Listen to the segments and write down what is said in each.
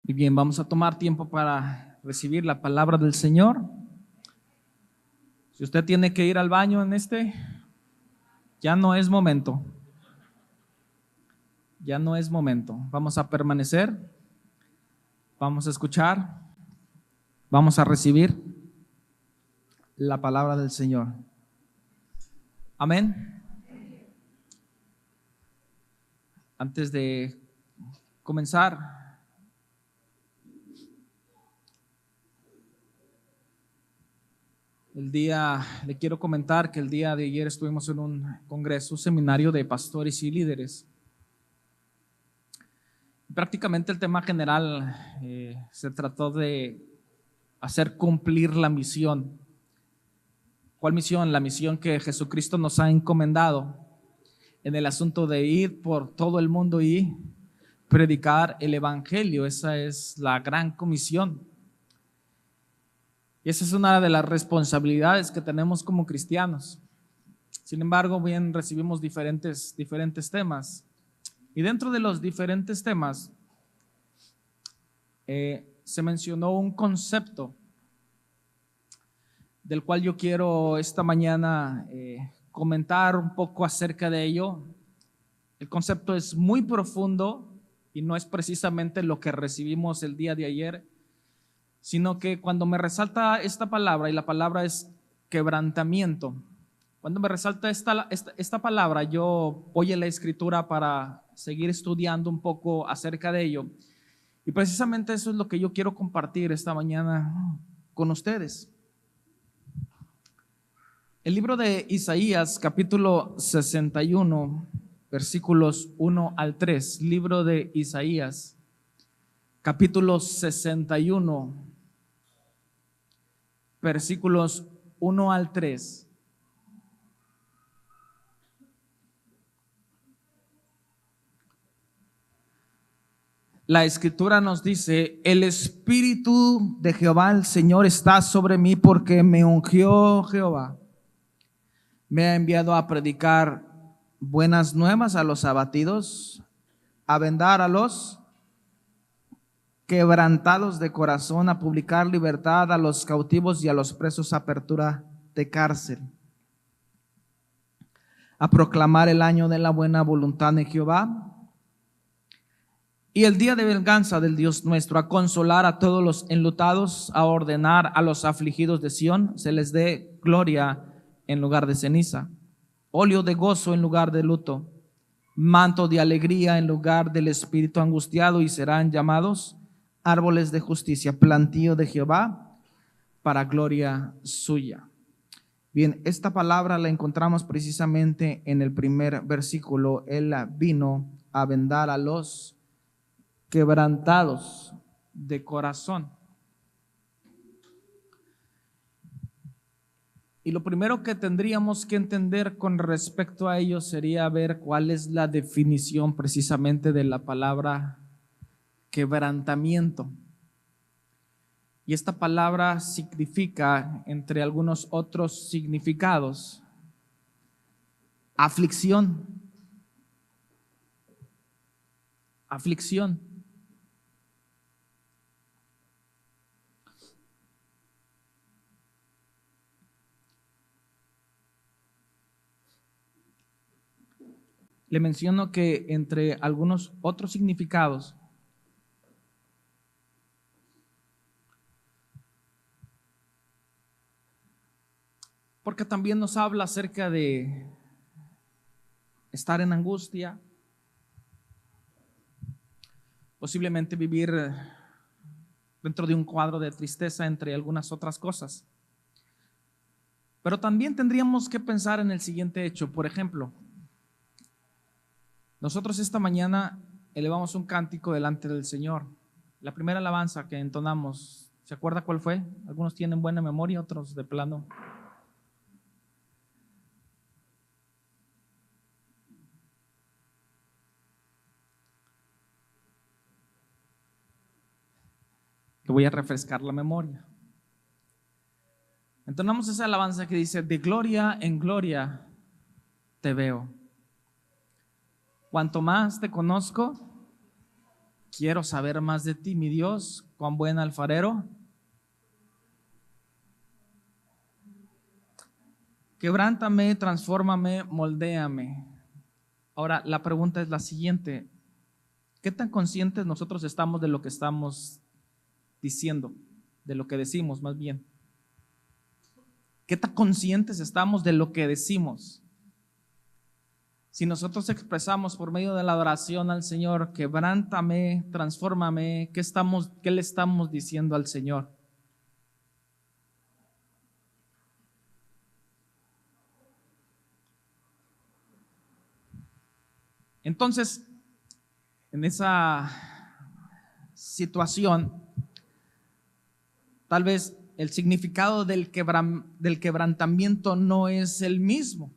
Muy bien, vamos a tomar tiempo para recibir la palabra del Señor. Si usted tiene que ir al baño ya no es momento. Ya no es momento. Vamos a permanecer, vamos a escuchar, vamos a recibir la palabra del Señor. Amén. Antes de comenzar, le quiero comentar que el día de ayer estuvimos en un congreso, un seminario de pastores y líderes. Prácticamente el tema general se trató de hacer cumplir la misión. ¿Cuál misión? La misión que Jesucristo nos ha encomendado en el asunto de ir por todo el mundo y predicar el evangelio. Esa es la gran comisión. Y esa es una de las responsabilidades que tenemos como cristianos. Sin embargo, bien, recibimos diferentes temas. Y dentro de los diferentes temas se mencionó un concepto del cual yo quiero esta mañana comentar un poco acerca de ello. El concepto es muy profundo y no es precisamente lo que recibimos el día de ayer, sino que cuando me resalta esta palabra, y la palabra es quebrantamiento, cuando me resalta esta palabra, yo voy a la escritura para seguir estudiando un poco acerca de ello. Y precisamente eso es lo que yo quiero compartir esta mañana con ustedes. El libro de Isaías, capítulo 61, versículos 1 al 3. Libro de Isaías, capítulo 61, versículos 1 al 3. La escritura nos dice: el Espíritu de Jehová el Señor está sobre mí, porque me ungió Jehová. Me ha enviado a predicar buenas nuevas a los abatidos, a vendar a los quebrantados de corazón, a publicar libertad a los cautivos y a los presos apertura de cárcel, a proclamar el año de la buena voluntad de Jehová y el día de venganza del Dios nuestro, a consolar a todos los enlutados, a ordenar a los afligidos de Sión, se les dé gloria en lugar de ceniza, óleo de gozo en lugar de luto, manto de alegría en lugar del espíritu angustiado, y serán llamados árboles de justicia, plantío de Jehová para gloria suya. Bien, esta palabra la encontramos precisamente en el primer versículo. Él vino a vendar a los quebrantados de corazón. Y lo primero que tendríamos que entender con respecto a ello sería ver cuál es la definición precisamente de la palabra quebrantamiento. Y esta palabra significa, entre algunos otros significados, aflicción. Aflicción. Le menciono que entre algunos otros significados, porque también nos habla acerca de estar en angustia, posiblemente vivir dentro de un cuadro de tristeza, entre algunas otras cosas. Pero también tendríamos que pensar en el siguiente hecho. Por ejemplo, nosotros esta mañana elevamos un cántico delante del Señor. La primera alabanza que entonamos, ¿se acuerda cuál fue? Algunos tienen buena memoria, otros de plano. Le voy a refrescar la memoria. Entonamos esa alabanza que dice: de gloria en gloria te veo. Cuanto más te conozco, Quiero saber más de ti, mi Dios, cuán buen alfarero. Quebrántame, transfórmame, moldéame. Ahora, la pregunta es la siguiente: ¿qué tan conscientes nosotros estamos de lo que estamos diciendo? De lo que decimos, más bien. ¿Qué tan conscientes estamos de lo que decimos? Si nosotros expresamos por medio de la adoración al Señor, quebrántame, transfórmame, ¿qué le estamos diciendo al Señor? Entonces, en esa situación, tal vez el significado del quebrantamiento no es el mismo.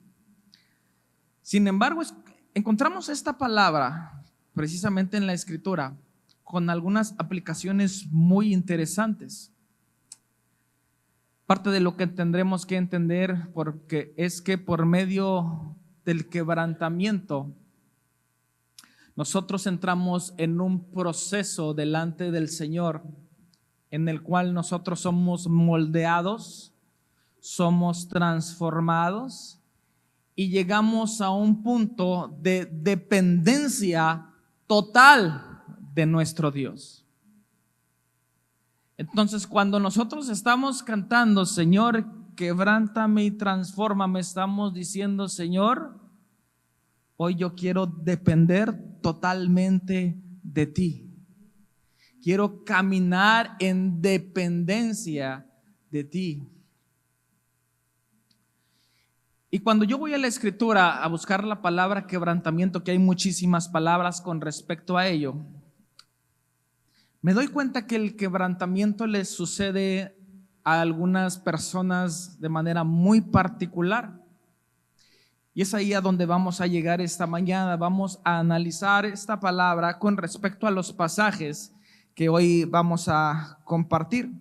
Sin embargo, encontramos esta palabra precisamente en la Escritura con algunas aplicaciones muy interesantes. Parte de lo que tendremos que entender porque es que por medio del quebrantamiento nosotros entramos en un proceso delante del Señor en el cual nosotros somos moldeados, somos transformados y llegamos a un punto de dependencia total de nuestro Dios. Entonces, cuando nosotros estamos cantando, Señor, quebrántame y transfórmame, estamos diciendo, Señor, hoy yo quiero depender totalmente de ti. Quiero caminar en dependencia de ti. Y cuando yo voy a la Escritura a buscar la palabra quebrantamiento, que hay muchísimas palabras con respecto a ello, me doy cuenta que el quebrantamiento le sucede a algunas personas de manera muy particular. Y es ahí a donde vamos a llegar esta mañana. Vamos a analizar esta palabra con respecto a los pasajes que hoy vamos a compartir.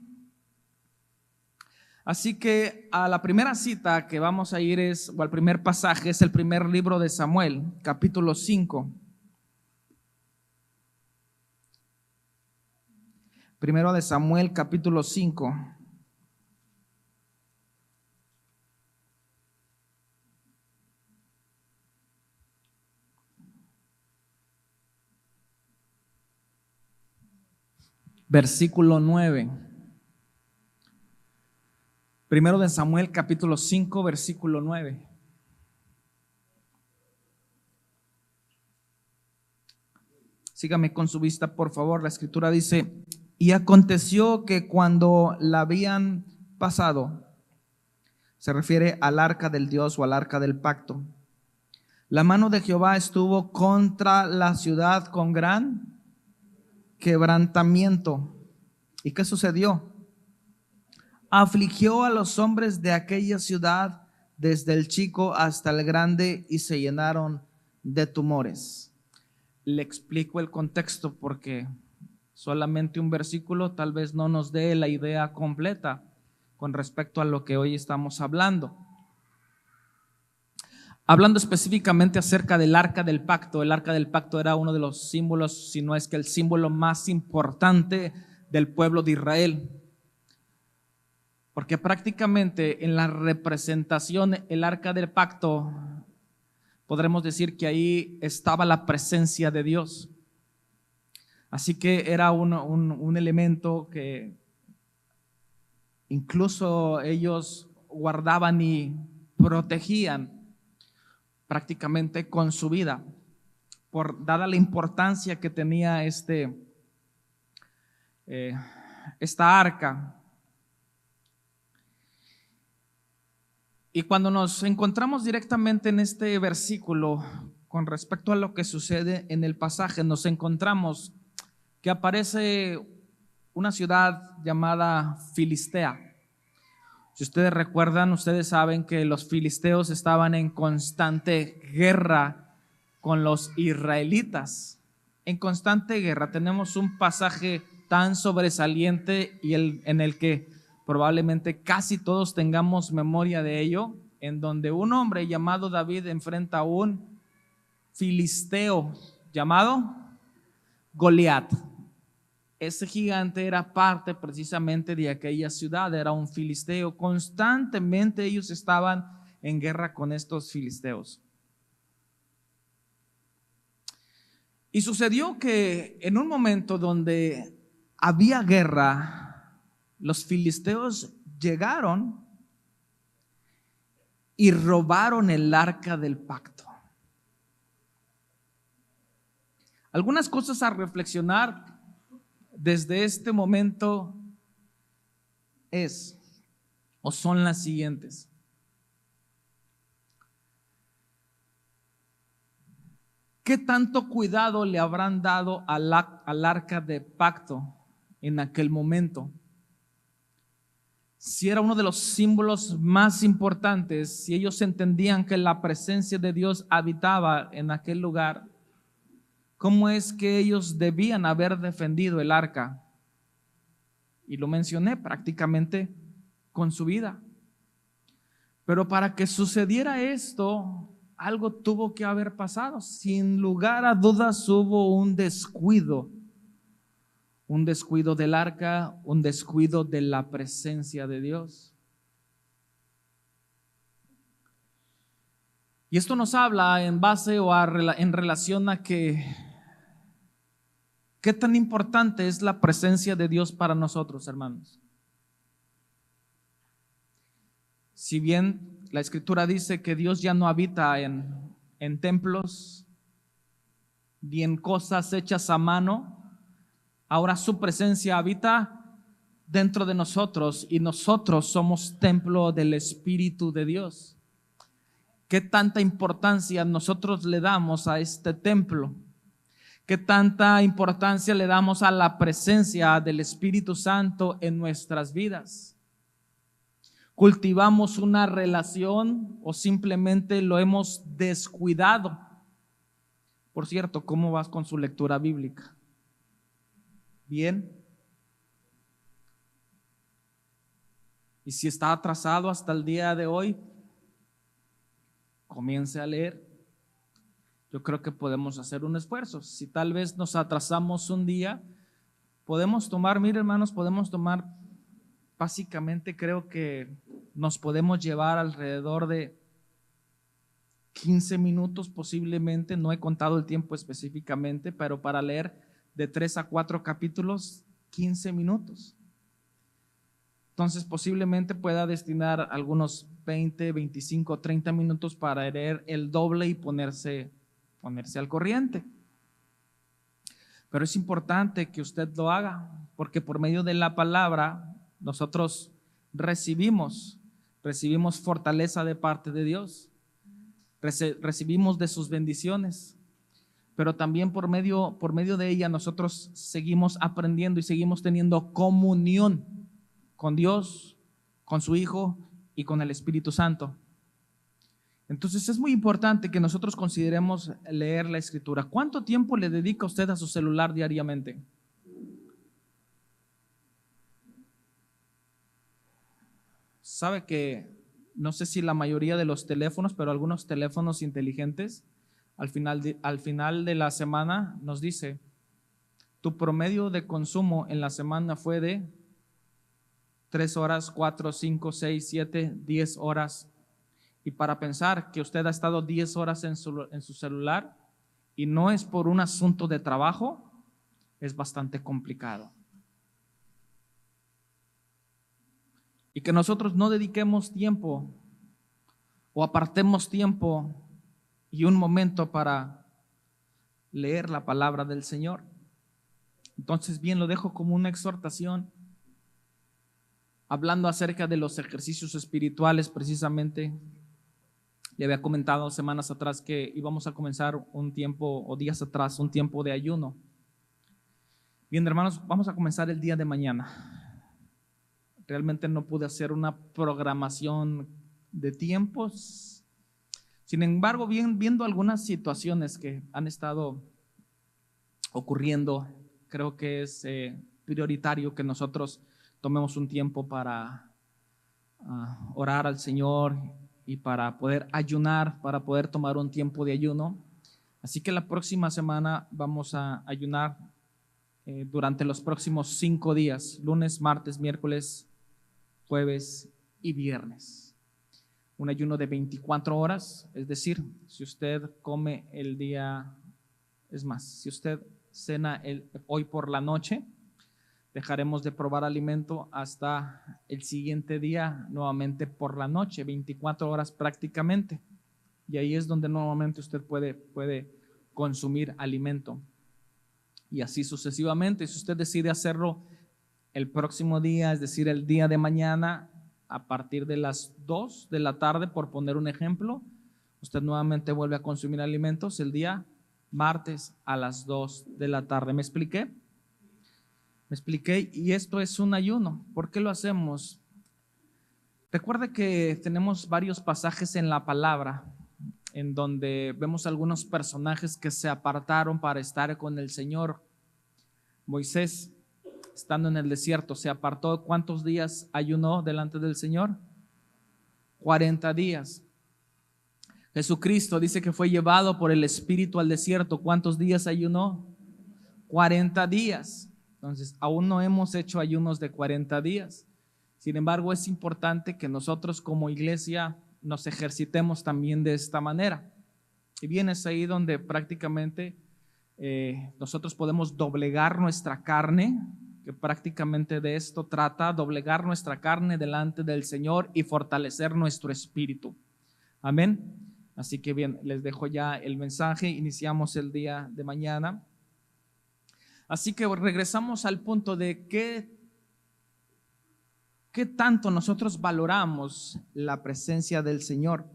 Así que a la primera cita que vamos a ir o al primer pasaje, es el primer libro de Samuel, capítulo 5. Primero de Samuel, capítulo 5. Versículo 9. Primero de Samuel, capítulo 5, versículo 9. Sígame con su vista, por favor. La Escritura dice: y aconteció que cuando la habían pasado, se refiere al arca del Dios o al arca del pacto, la mano de Jehová estuvo contra la ciudad con gran quebrantamiento. ¿Y qué sucedió? Afligió a los hombres de aquella ciudad, desde el chico hasta el grande, y se llenaron de tumores. Le explico el contexto porque solamente un versículo tal vez no nos dé la idea completa con respecto a lo que hoy estamos hablando. Hablando específicamente acerca del arca del pacto, el arca del pacto era uno de los símbolos, si no es que el símbolo más importante del pueblo de Israel. Porque prácticamente en la representación, el arca del pacto, podremos decir que ahí estaba la presencia de Dios. Así que era un elemento que incluso ellos guardaban y protegían prácticamente con su vida, dada la importancia que tenía esta arca. Y cuando nos encontramos directamente en este versículo con respecto a lo que sucede en el pasaje, nos encontramos que aparece una ciudad llamada Filistea. Si ustedes recuerdan, ustedes saben que los filisteos estaban en constante guerra con los israelitas. En constante guerra. Tenemos un pasaje tan sobresaliente y en el que probablemente casi todos tengamos memoria de ello, en donde un hombre llamado David enfrenta a un filisteo llamado Goliat. Ese gigante era parte precisamente de aquella ciudad, era un filisteo. Constantemente ellos estaban en guerra con estos filisteos. Y sucedió que en un momento donde había guerra, los filisteos llegaron y robaron el arca del pacto. Algunas cosas a reflexionar desde este momento son las siguientes. ¿Qué tanto cuidado le habrán dado al arca de pacto en aquel momento? Si era uno de los símbolos más importantes, si ellos entendían que la presencia de Dios habitaba en aquel lugar, ¿cómo es que ellos debían haber defendido el arca? Y lo mencioné, prácticamente con su vida. Pero para que sucediera esto, algo tuvo que haber pasado. Sin lugar a dudas hubo un descuido del arca, un descuido de la presencia de Dios. Y esto nos habla en base en relación a qué tan importante es la presencia de Dios para nosotros, hermanos. Si bien la Escritura dice que Dios ya no habita en templos ni en cosas hechas a mano, ahora su presencia habita dentro de nosotros y nosotros somos templo del Espíritu de Dios. ¿Qué tanta importancia nosotros le damos a este templo? ¿Qué tanta importancia le damos a la presencia del Espíritu Santo en nuestras vidas? ¿Cultivamos una relación o simplemente lo hemos descuidado? Por cierto, ¿cómo vas con su lectura bíblica? ¿Bien? Y si está atrasado hasta el día de hoy, comience a leer. Yo creo que podemos hacer un esfuerzo. Si tal vez nos atrasamos un día, podemos tomar, mire hermanos, básicamente creo que nos podemos llevar alrededor de 15 minutos posiblemente, no he contado el tiempo específicamente, pero para leer de 3 a 4 capítulos, 15 minutos. Entonces posiblemente pueda destinar algunos 20, 25, 30 minutos para leer el doble y ponerse al corriente. Pero es importante que usted lo haga, porque por medio de la palabra nosotros recibimos fortaleza de parte de Dios, recibimos de sus bendiciones, pero también por medio de ella nosotros seguimos aprendiendo y seguimos teniendo comunión con Dios, con su Hijo y con el Espíritu Santo. Entonces es muy importante que nosotros consideremos leer la Escritura. ¿Cuánto tiempo le dedica usted a su celular diariamente? Sabe que no sé si la mayoría de los teléfonos, pero algunos teléfonos inteligentes al final de la semana nos dice: tu promedio de consumo en la semana fue de 3 horas, 4, 5, 6, 7, 10 horas. Y para pensar que usted ha estado 10 horas en su celular y no es por un asunto de trabajo, es bastante complicado. Y que nosotros no dediquemos tiempo o apartemos tiempo y un momento para leer la palabra del Señor. Entonces, bien, lo dejo como una exhortación, hablando acerca de los ejercicios espirituales. Precisamente le había comentado semanas atrás que íbamos a comenzar un tiempo, o días atrás, un tiempo de ayuno. Bien, hermanos, vamos a comenzar el día de mañana. Realmente no pude hacer una programación de tiempos. Sin embargo, viendo algunas situaciones que han estado ocurriendo, creo que es prioritario que nosotros tomemos un tiempo para orar al Señor y para poder ayunar, para poder tomar un tiempo de ayuno. Así que la próxima semana vamos a ayunar durante los próximos 5 días, lunes, martes, miércoles, jueves y viernes. Un ayuno de 24 horas, es decir, si usted come el día, es más, si usted cena hoy por la noche, dejaremos de probar alimento hasta el siguiente día, nuevamente por la noche, 24 horas prácticamente. Y ahí es donde nuevamente usted puede consumir alimento. Y así sucesivamente. Si usted decide hacerlo el próximo día, es decir, el día de mañana, a partir de las 2 de la tarde, por poner un ejemplo, usted nuevamente vuelve a consumir alimentos el día martes a las 2 de la tarde. ¿Me expliqué? Me expliqué, y esto es un ayuno. ¿Por qué lo hacemos? Recuerde que tenemos varios pasajes en la palabra en donde vemos algunos personajes que se apartaron para estar con el Señor. Moisés, estando en el desierto, se apartó. ¿Cuántos días ayunó delante del Señor? 40 días. Jesucristo dice que fue llevado por el Espíritu al desierto. ¿Cuántos días ayunó? 40 días. Entonces, aún no hemos hecho ayunos de 40 días. Sin embargo, es importante que nosotros como iglesia nos ejercitemos también de esta manera. Y bien, es ahí donde prácticamente nosotros podemos doblegar nuestra carne, que prácticamente de esto trata, doblegar nuestra carne delante del Señor y fortalecer nuestro espíritu. Amén. Así que bien, les dejo ya el mensaje. Iniciamos el día de mañana. Así que regresamos al punto de ¿qué tanto nosotros valoramos la presencia del Señor?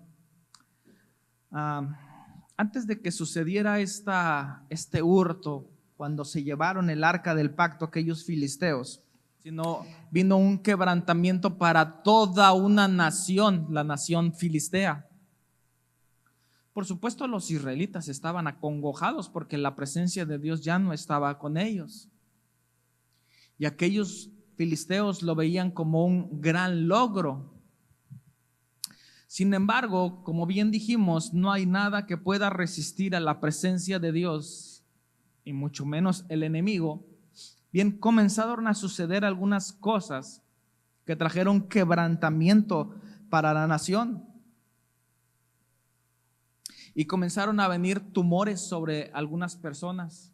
Antes de que sucediera este hurto, cuando se llevaron el arca del pacto aquellos filisteos, sino vino un quebrantamiento para toda una nación, la nación filistea. Por supuesto, los israelitas estaban acongojados porque la presencia de Dios ya no estaba con ellos. Y aquellos filisteos lo veían como un gran logro. Sin embargo, como bien dijimos, no hay nada que pueda resistir a la presencia de Dios, y mucho menos el enemigo. Bien, comenzaron a suceder algunas cosas que trajeron quebrantamiento para la nación. Y comenzaron a venir tumores sobre algunas personas.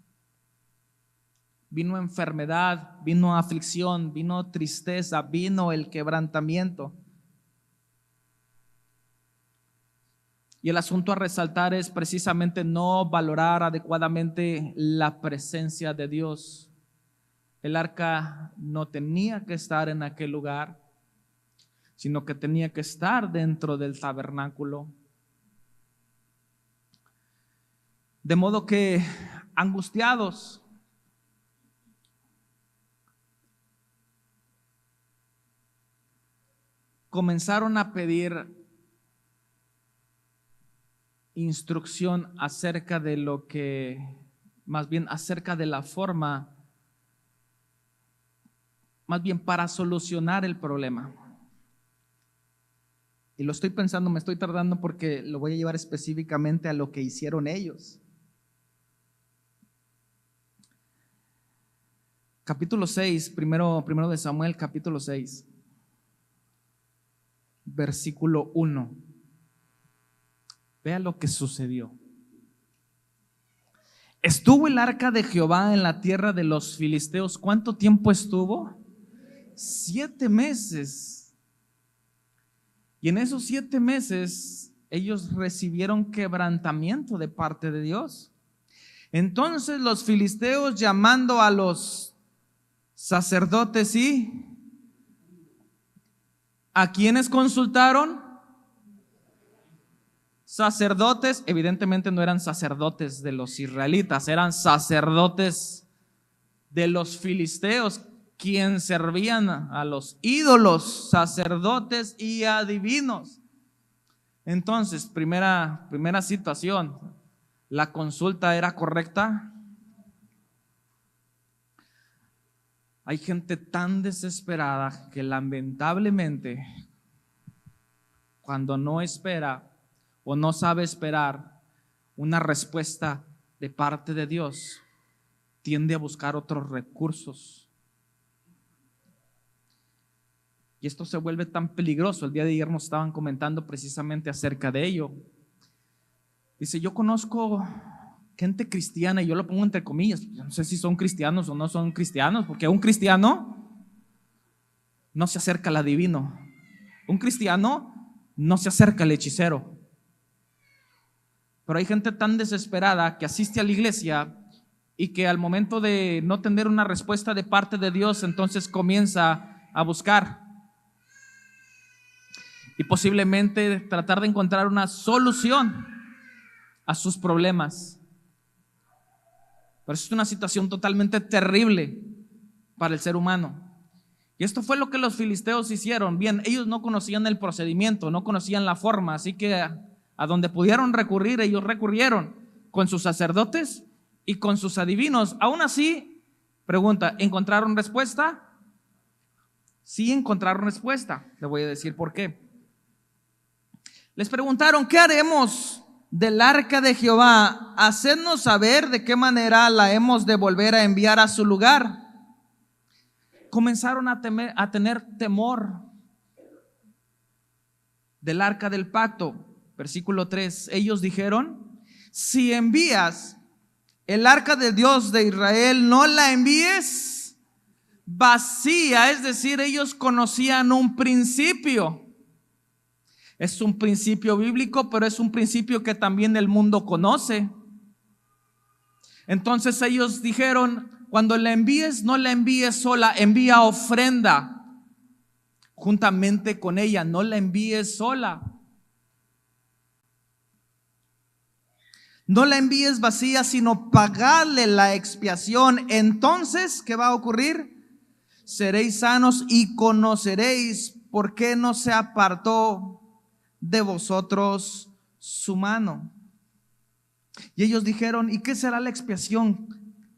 Vino enfermedad, vino aflicción, vino tristeza, vino el quebrantamiento. Y el asunto a resaltar es precisamente no valorar adecuadamente la presencia de Dios. El arca no tenía que estar en aquel lugar, sino que tenía que estar dentro del tabernáculo. De modo que, angustiados, comenzaron a pedir instrucción acerca de lo que, más bien acerca de la forma, más bien para solucionar el problema. Y lo estoy pensando, me estoy tardando porque lo voy a llevar específicamente a lo que hicieron ellos. Capítulo 6, primero de Samuel, capítulo 6, versículo 1. Vea lo que sucedió. Estuvo el arca de Jehová en la tierra de los filisteos. ¿Cuánto tiempo estuvo? 7 meses. Y en esos 7 meses ellos recibieron quebrantamiento de parte de Dios. Entonces los filisteos, llamando a los sacerdotes, ¿y a quiénes consultaron? Sacerdotes. Evidentemente no eran sacerdotes de los israelitas, eran sacerdotes de los filisteos, quienes servían a los ídolos, sacerdotes y adivinos. Entonces, primera situación, ¿la consulta era correcta? Hay gente tan desesperada que lamentablemente, cuando no espera o no sabe esperar una respuesta de parte de Dios, tiende a buscar otros recursos. Y esto se vuelve tan peligroso. El día de ayer nos estaban comentando precisamente acerca de ello. Dice, yo conozco gente cristiana, y yo lo pongo entre comillas, yo no sé si son cristianos o no son cristianos, porque un cristiano no se acerca al adivino, un cristiano no se acerca al hechicero. Pero hay gente tan desesperada que asiste a la iglesia y que al momento de no tener una respuesta de parte de Dios, entonces comienza a buscar y posiblemente tratar de encontrar una solución a sus problemas. Pero eso es una situación totalmente terrible para el ser humano. Y esto fue lo que los filisteos hicieron. Bien, ellos no conocían el procedimiento, no conocían la forma, así que a donde pudieron recurrir, ellos recurrieron con sus sacerdotes y con sus adivinos. Aún así, pregunta, ¿encontraron respuesta? Sí encontraron respuesta. Le voy a decir por qué. Les preguntaron, ¿qué haremos del arca de Jehová? Hacednos saber de qué manera la hemos de volver a enviar a su lugar. Comenzaron a tener temor del arca del pacto. Versículo 3, ellos dijeron, si envías el arca de Dios de Israel, no la envíes vacía. Es decir, ellos conocían un principio. Es un principio bíblico, pero es un principio que también el mundo conoce. Entonces ellos dijeron, cuando la envíes, no la envíes sola, envía ofrenda juntamente con ella, no la envíes sola. No la envíes vacía, sino pagadle la expiación. Entonces, ¿qué va a ocurrir? Seréis sanos y conoceréis por qué no se apartó de vosotros su mano. Y ellos dijeron, ¿y qué será la expiación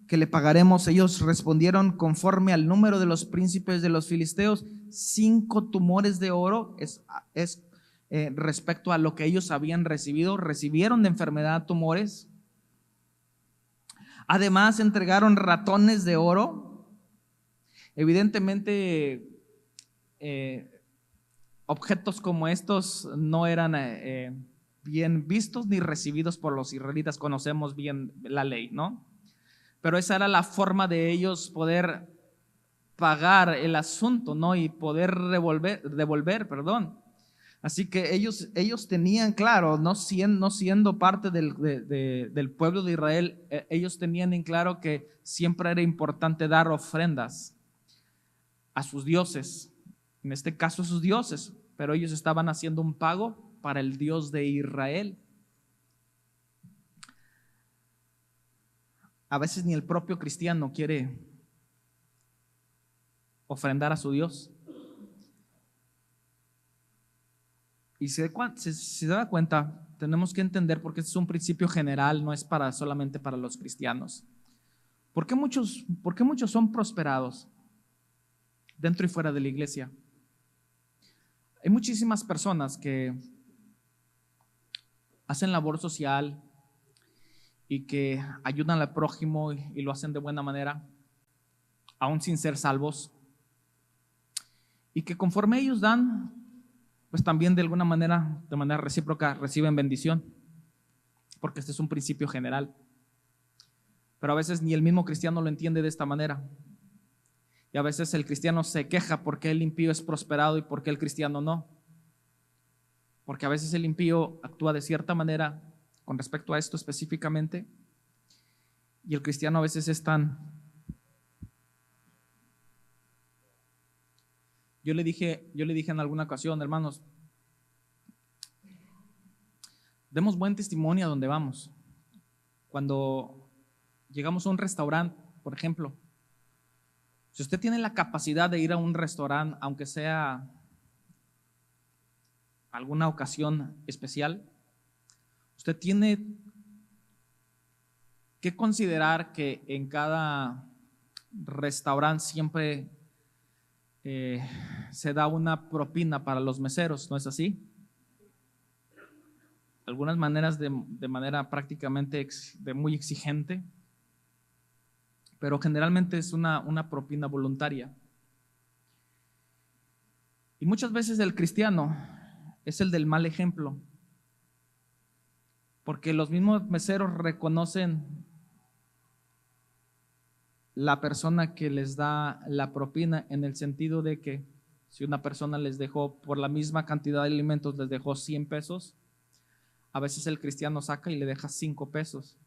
que le pagaremos? Ellos respondieron, conforme al número de los príncipes de los filisteos, 5 tumores de oro. Respecto a lo que ellos habían recibido, recibieron de enfermedad tumores. Además entregaron ratones de oro. Evidentemente objetos como estos no eran bien vistos ni recibidos por los israelitas. Conocemos bien la ley, ¿no? Pero esa era la forma de ellos poder pagar el asunto, ¿no? Y poder devolver. Así que ellos tenían claro, no siendo parte del pueblo de Israel, ellos tenían en claro que siempre era importante dar ofrendas a sus dioses, en este caso a sus dioses, pero ellos estaban haciendo un pago para el Dios de Israel. A veces ni el propio cristiano quiere ofrendar a su Dios. Y si se da cuenta, tenemos que entender, porque este es un principio general, no es solamente para los cristianos. ¿Por qué muchos son prosperados dentro y fuera de la iglesia? Hay muchísimas personas que hacen labor social y que ayudan al prójimo y lo hacen de buena manera, aún sin ser salvos, y que conforme ellos dan, pues también de manera recíproca reciben bendición, porque este es un principio general. Pero a veces ni el mismo cristiano lo entiende de esta manera, y a veces el cristiano se queja porque el impío es prosperado y porque el cristiano no, porque a veces el impío actúa de cierta manera con respecto a esto específicamente, y el cristiano a veces es tan... Yo le dije en alguna ocasión, hermanos, demos buen testimonio a donde vamos. Cuando llegamos a un restaurante, por ejemplo, si usted tiene la capacidad de ir a un restaurante, aunque sea alguna ocasión especial, usted tiene que considerar que en cada restaurante siempre se da una propina para los meseros, ¿no es así? Algunas maneras de manera prácticamente muy exigente, pero generalmente es una propina voluntaria. Y muchas veces el cristiano es el del mal ejemplo, porque los mismos meseros reconocen la persona que les da la propina, en el sentido de que si una persona les dejó por la misma cantidad de alimentos, les dejó 100 pesos, a veces el cristiano saca y le deja 5 pesos.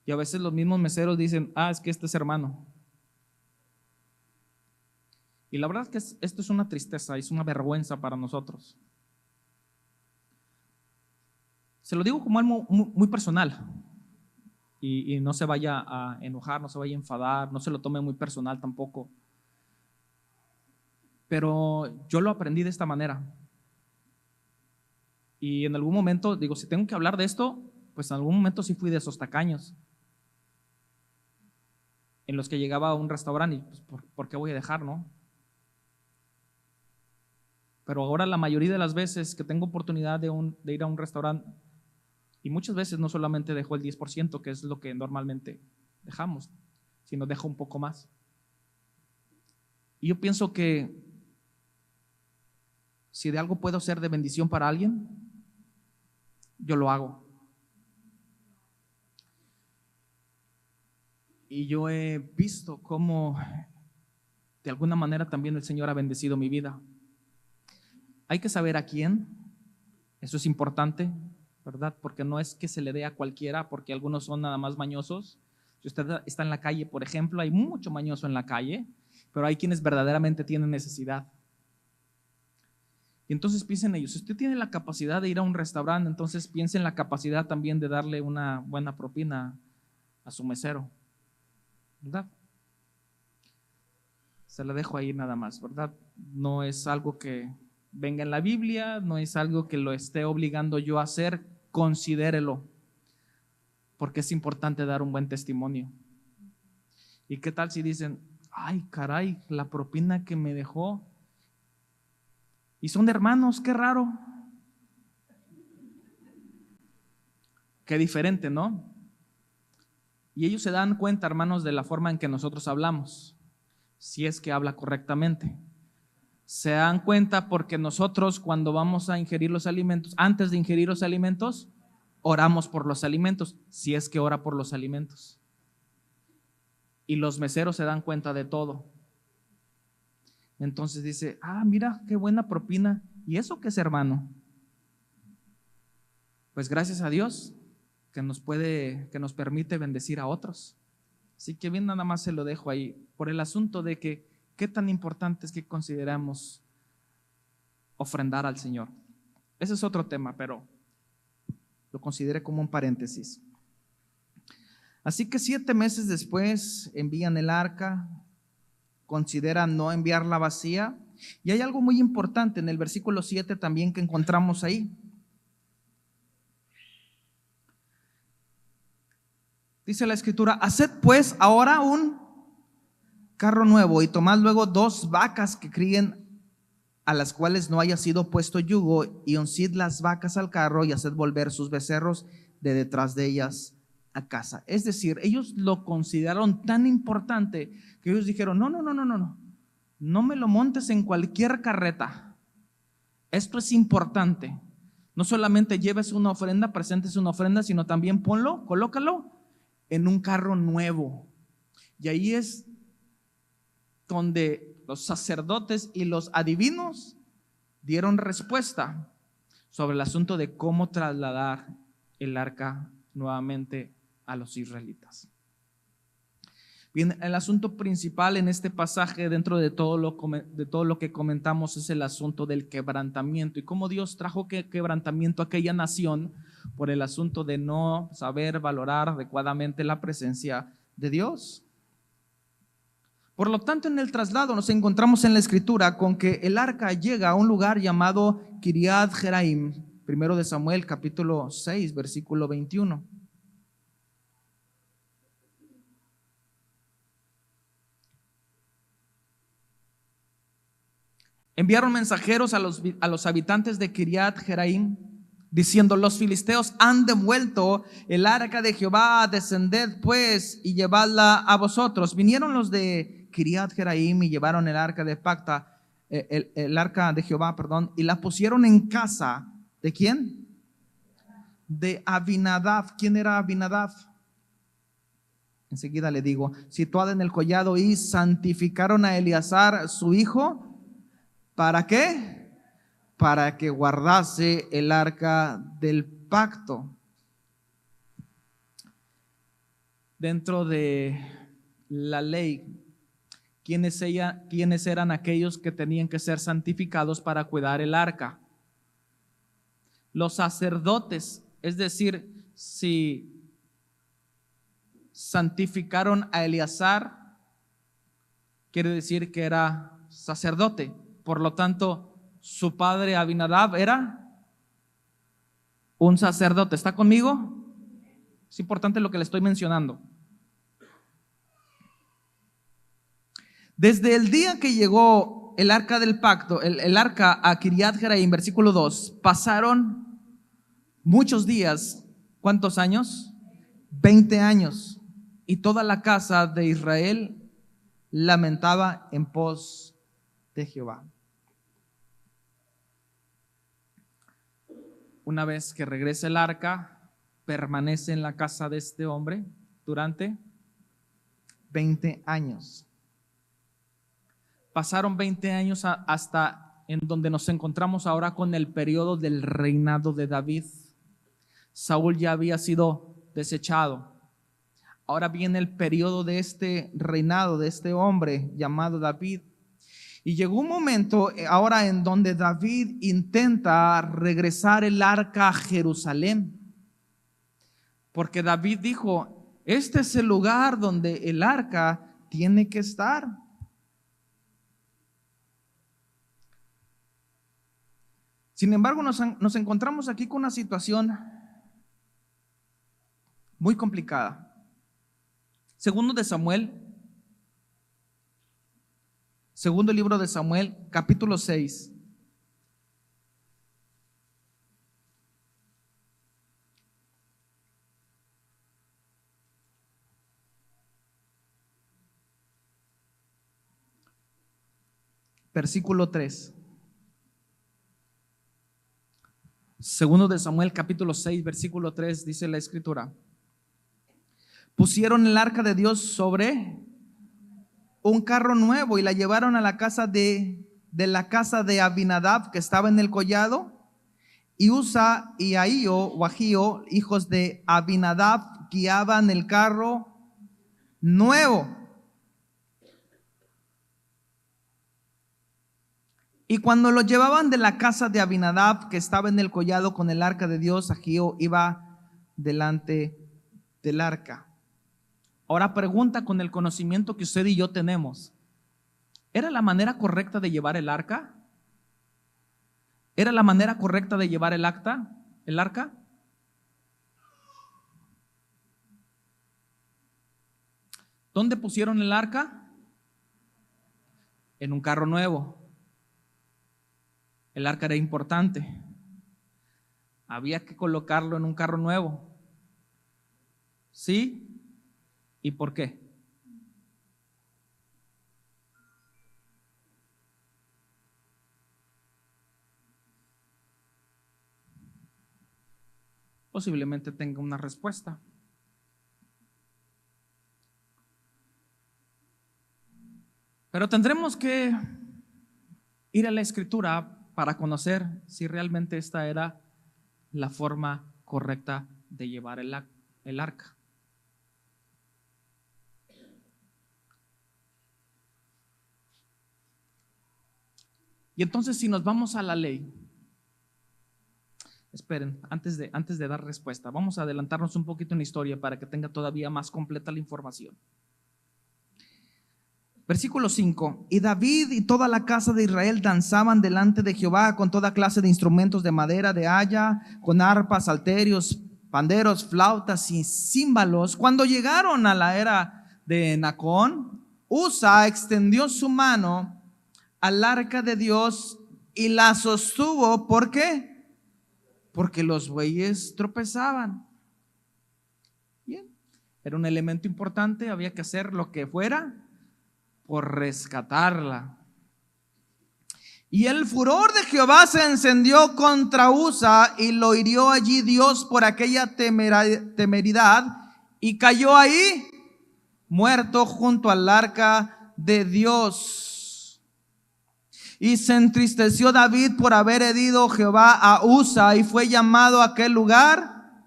Y a veces los mismos meseros dicen, es que este es hermano. Y la verdad es que esto es una tristeza, es una vergüenza para nosotros. Se lo digo como algo muy personal. Y no se vaya a enojar, no se vaya a enfadar, no se lo tome muy personal tampoco. Pero yo lo aprendí de esta manera. Y en algún momento, digo, si tengo que hablar de esto, pues en algún momento sí fui de esos tacaños, en los que llegaba a un restaurante y pues, ¿por qué voy a dejar, no? Pero ahora la mayoría de las veces que tengo oportunidad de ir a un restaurante, y muchas veces no solamente dejo el 10%, que es lo que normalmente dejamos, sino dejo un poco más. Y yo pienso que si de algo puedo ser de bendición para alguien, yo lo hago. Y yo he visto cómo de alguna manera también el Señor ha bendecido mi vida. Hay que saber a quién, eso es importante, ¿verdad? Porque no es que se le dé a cualquiera, porque algunos son nada más mañosos. Si usted está en la calle, por ejemplo, hay mucho mañoso en la calle, pero hay quienes verdaderamente tienen necesidad. Y entonces piensen ellos, si usted tiene la capacidad de ir a un restaurante, entonces piense en la capacidad también de darle una buena propina a su mesero, ¿verdad? Se la dejo ahí nada más, ¿verdad? No es algo que venga en la Biblia, no es algo que lo esté obligando yo a hacer, considérelo, porque es importante dar un buen testimonio. ¿Y qué tal si dicen, ay caray, la propina que me dejó, y son de hermanos, qué raro? Qué diferente, ¿no? Y ellos se dan cuenta, hermanos, de la forma en que nosotros hablamos, si es que habla correctamente. Se dan cuenta porque nosotros, cuando vamos a ingerir los alimentos, antes de ingerir los alimentos, oramos por los alimentos, si es que ora por los alimentos. Y los meseros se dan cuenta de todo. Entonces dice, mira, qué buena propina. ¿Y eso qué es, hermano? Pues gracias a Dios que nos permite bendecir a otros. Así que bien, nada más se lo dejo ahí, por el asunto de que qué tan importante es que consideramos ofrendar al Señor. Ese es otro tema, pero lo consideré como un paréntesis. Así que 7 meses después envían el arca, consideran no enviarla vacía. Y hay algo muy importante en el versículo 7 también que encontramos ahí. Dice la escritura, haced pues ahora un carro nuevo y tomad luego 2 vacas que críen, a las cuales no haya sido puesto yugo, y uncid las vacas al carro y haced volver sus becerros de detrás de ellas a casa. Es decir, ellos lo consideraron tan importante que ellos dijeron, no me lo montes en cualquier carreta. Esto es importante. No solamente lleves una ofrenda, presentes una ofrenda, sino también colócalo en un carro nuevo. Y ahí es donde los sacerdotes y los adivinos dieron respuesta sobre el asunto de cómo trasladar el arca nuevamente a los israelitas. Bien, el asunto principal en este pasaje, dentro de todo lo que comentamos, es el asunto del quebrantamiento y cómo Dios trajo quebrantamiento a aquella nación por el asunto de no saber valorar adecuadamente la presencia de Dios. Por lo tanto, en el traslado nos encontramos en la escritura con que el arca llega a un lugar llamado Kiriat Jeraim, 1 de Samuel capítulo 6 versículo 21. Enviaron mensajeros a los habitantes de Kiriat Jeraim diciendo: los filisteos han devuelto el arca de Jehová, descended pues y llevadla a vosotros. Vinieron los de Kiriat Jearim y llevaron el arca de pacta, el arca de Jehová, perdón, y la pusieron en casa. ¿De quién? De Abinadab. ¿Quién era Abinadab? Enseguida le digo: situada en el collado, y santificaron a Eleazar su hijo. ¿Para qué? Para que guardase el arca del pacto. Dentro de la ley, ¿quiénes eran aquellos que tenían que ser santificados para cuidar el arca? Los sacerdotes. Es decir, si santificaron a Eleazar, quiere decir que era sacerdote. Por lo tanto, su padre Abinadab era un sacerdote. ¿Está conmigo? Es importante lo que le estoy mencionando. Desde el día que llegó el arca del pacto, el arca a Kiriat Jearim, versículo 2, pasaron muchos días. ¿Cuántos años? 20 años. Y toda la casa de Israel lamentaba en pos de Jehová. Una vez que regresa el arca, permanece en la casa de este hombre durante 20 años. Pasaron 20 años hasta en donde nos encontramos ahora con el periodo del reinado de David. Saúl ya había sido desechado. Ahora viene el periodo de este reinado, de este hombre llamado David. Y llegó un momento ahora en donde David intenta regresar el arca a Jerusalén. Porque David dijo: este es el lugar donde el arca tiene que estar. Sin embargo, nos encontramos aquí con una situación muy complicada. Segundo libro de Samuel, capítulo 6. Versículo 3. Segundo de Samuel, capítulo 6, versículo 3, dice la escritura: pusieron el arca de Dios sobre un carro nuevo y la llevaron a la casa de la casa de Abinadab, que estaba en el collado. Y Usa y Ahío, hijos de Abinadab, guiaban el carro nuevo. Y cuando lo llevaban de la casa de Abinadab, que estaba en el collado con el arca de Dios, Ahío iba delante del arca. Ahora pregunta, con el conocimiento que usted y yo tenemos: ¿era la manera correcta de llevar el arca? ¿Era la manera correcta de llevar el arca? ¿Dónde pusieron el arca? En un carro nuevo. El arca era importante. Había que colocarlo en un carro nuevo. ¿Sí? ¿Y por qué? Posiblemente tenga una respuesta. Pero tendremos que ir a la escritura para conocer si realmente esta era la forma correcta de llevar el arca. Y entonces, si nos vamos a la ley, esperen, antes de dar respuesta, vamos a adelantarnos un poquito en la historia para que tenga todavía más completa la información. Versículo 5: y David y toda la casa de Israel danzaban delante de Jehová con toda clase de instrumentos de madera, de haya, con arpas, salterios, panderos, flautas y címbalos. Cuando llegaron a la era de Nacón, Usa extendió su mano al arca de Dios y la sostuvo. ¿Por qué? porque los bueyes tropezaban. Bien, era un elemento importante, había que hacer lo que fuera por rescatarla. Y el furor de Jehová se encendió contra Usa y lo hirió allí Dios por aquella temeridad y cayó ahí muerto junto al arca de Dios. Y se entristeció David por haber herido Jehová a Usa y fue llamado a aquel lugar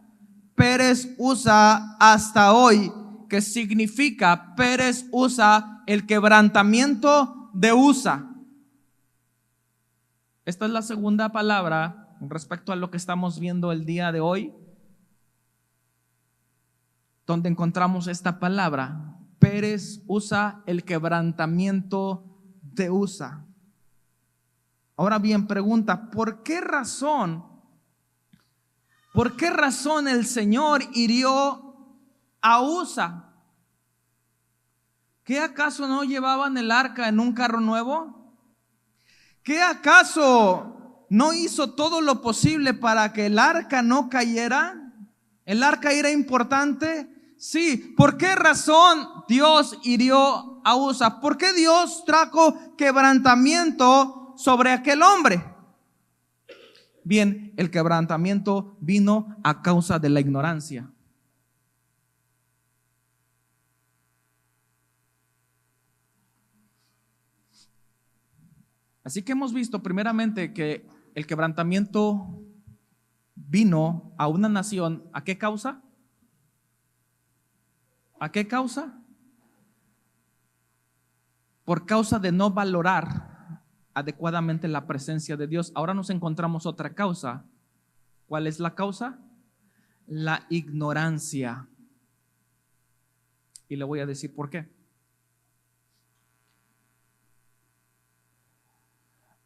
Pérez Usa hasta hoy, que significa Pérez Usa, el quebrantamiento de Usa. Esta es la segunda palabra respecto a lo que estamos viendo el día de hoy, donde encontramos esta palabra, Pérez Usa, el quebrantamiento de Usa. Ahora bien, pregunta, ¿por qué razón el Señor hirió a Usa? ¿Qué acaso no llevaban el arca en un carro nuevo? ¿Qué acaso no hizo todo lo posible para que el arca no cayera? ¿El arca era importante? Sí. ¿Por qué razón Dios hirió a Usa? ¿Por qué Dios trajo quebrantamiento sobre aquel hombre? Bien, el quebrantamiento vino a causa de la ignorancia. Así que hemos visto primeramente que el quebrantamiento vino a una nación. ¿A qué causa? ¿A qué causa? Por causa de no valorar adecuadamente la presencia de Dios. Ahora nos encontramos otra causa. ¿Cuál es la causa? La ignorancia. Y le voy a decir por qué.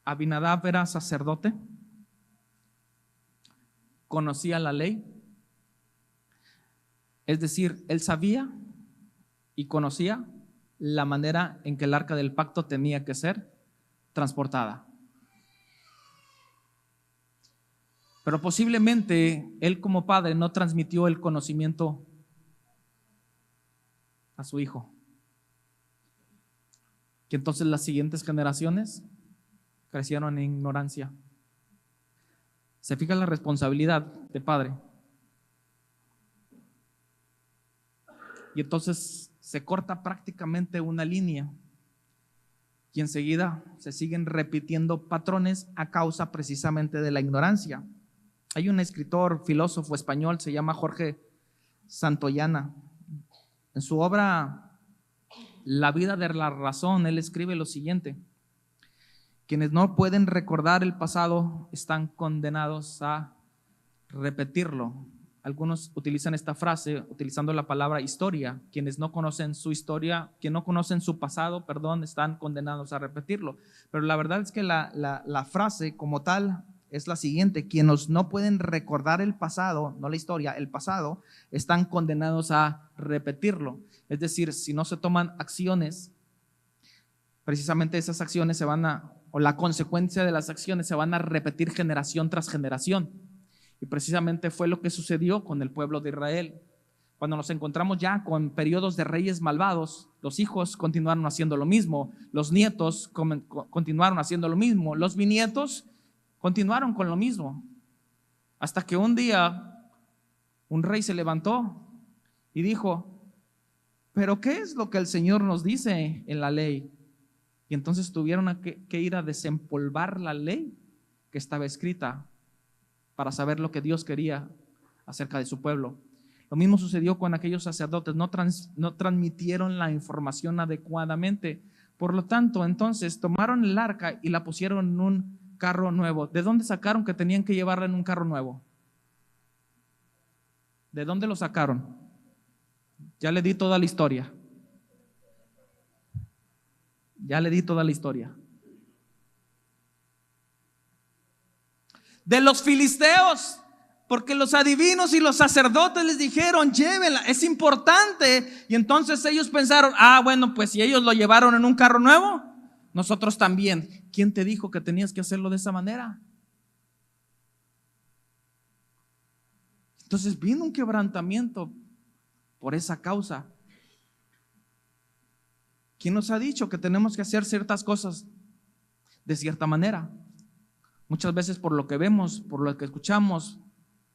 Abinadab era sacerdote, conocía la ley, es decir, él sabía y conocía la manera en que el arca del pacto tenía que ser transportada. Pero posiblemente él como padre no transmitió el conocimiento a su hijo. Que entonces las siguientes generaciones crecieron en ignorancia. Se fija la responsabilidad de padre. Y entonces se corta prácticamente una línea. Y enseguida se siguen repitiendo patrones a causa precisamente de la ignorancia. Hay un escritor, filósofo español, se llama Jorge Santollana. En su obra La vida de la razón, él escribe lo siguiente: quienes no pueden recordar el pasado están condenados a repetirlo. Algunos utilizan esta frase utilizando la palabra historia. Quienes no conocen su historia, quienes no conocen su pasado, están condenados a repetirlo. Pero la verdad es que la frase como tal es la siguiente: quienes no pueden recordar el pasado, no la historia, el pasado, están condenados a repetirlo. Es decir, si no se toman acciones, precisamente esas acciones o la consecuencia de las acciones se van a repetir generación tras generación. Y precisamente fue lo que sucedió con el pueblo de Israel. Cuando nos encontramos ya con periodos de reyes malvados, los hijos continuaron haciendo lo mismo, los nietos continuaron haciendo lo mismo, los bisnietos continuaron con lo mismo, hasta que un día un rey se levantó y dijo: ¿pero qué es lo que el Señor nos dice en la ley? Y entonces tuvieron que ir a desempolvar la ley que estaba escrita para saber lo que Dios quería acerca de su pueblo. Lo mismo sucedió con aquellos sacerdotes, no transmitieron la información adecuadamente. Por lo tanto, entonces tomaron el arca y la pusieron en un carro nuevo. ¿De dónde sacaron que tenían que llevarla en un carro nuevo? ¿De dónde lo sacaron? Ya le di toda la historia. De los filisteos, porque los adivinos y los sacerdotes les dijeron: llévenla, es importante. Y entonces ellos pensaron: bueno, pues si ellos lo llevaron en un carro nuevo, nosotros también. ¿Quién te dijo que tenías que hacerlo de esa manera? Entonces vino un quebrantamiento por esa causa. ¿Quién nos ha dicho que tenemos que hacer ciertas cosas de cierta manera? Muchas veces por lo que vemos, por lo que escuchamos,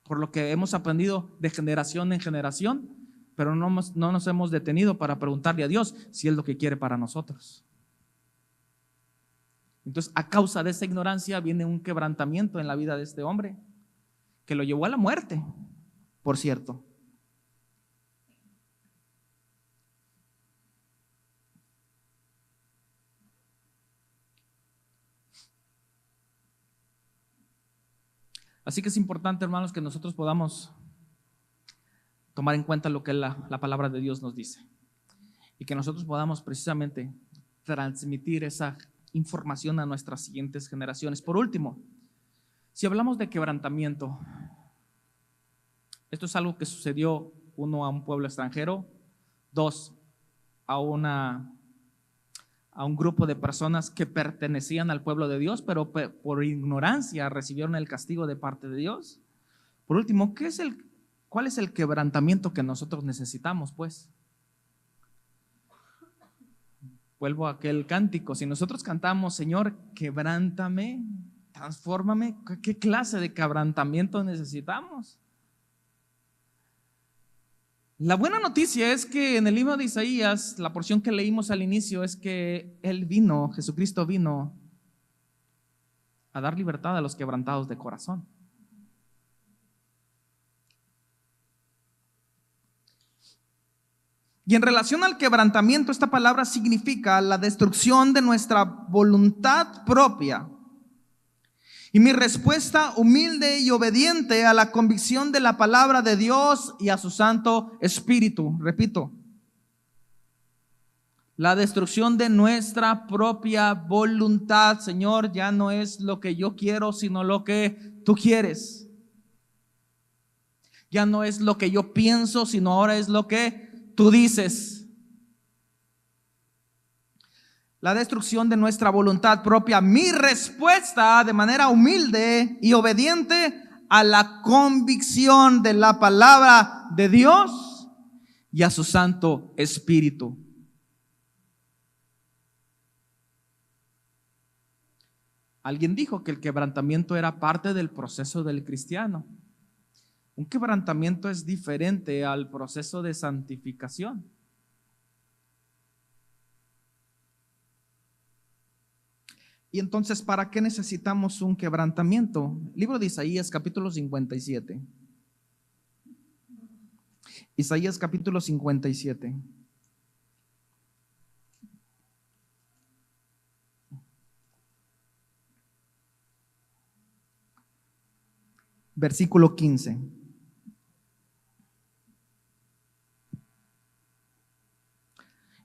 por lo que hemos aprendido de generación en generación, pero no nos hemos detenido para preguntarle a Dios si es lo que quiere para nosotros. Entonces, a causa de esa ignorancia viene un quebrantamiento en la vida de este hombre, que lo llevó a la muerte, por cierto. Así que es importante, hermanos, que nosotros podamos tomar en cuenta lo que la palabra de Dios nos dice y que nosotros podamos precisamente transmitir esa información a nuestras siguientes generaciones. Por último, si hablamos de quebrantamiento, esto es algo que sucedió, uno, a un pueblo extranjero, dos, a un grupo de personas que pertenecían al pueblo de Dios, pero por ignorancia recibieron el castigo de parte de Dios. Por último, ¿cuál es el quebrantamiento que nosotros necesitamos, pues? Vuelvo a aquel cántico. Si nosotros cantamos, Señor, quebrántame, transfórmame, ¿qué clase de quebrantamiento necesitamos? La buena noticia es que en el libro de Isaías, la porción que leímos al inicio, es que Jesucristo vino a dar libertad a los quebrantados de corazón. Y en relación al quebrantamiento, esta palabra significa la destrucción de nuestra voluntad propia. Y mi respuesta humilde y obediente a la convicción de la palabra de Dios y a su Santo Espíritu. Repito, la destrucción de nuestra propia voluntad. Señor, ya no es lo que yo quiero, sino lo que tú quieres. Ya no es lo que yo pienso, sino ahora es lo que tú dices. La destrucción de nuestra voluntad propia. Mi respuesta de manera humilde y obediente a la convicción de la palabra de Dios y a su Santo Espíritu. Alguien dijo que el quebrantamiento era parte del proceso del cristiano. Un quebrantamiento es diferente al proceso de santificación. Y entonces, ¿para qué necesitamos un quebrantamiento? Libro de Isaías, capítulo 57. Isaías, capítulo 57. Versículo 15.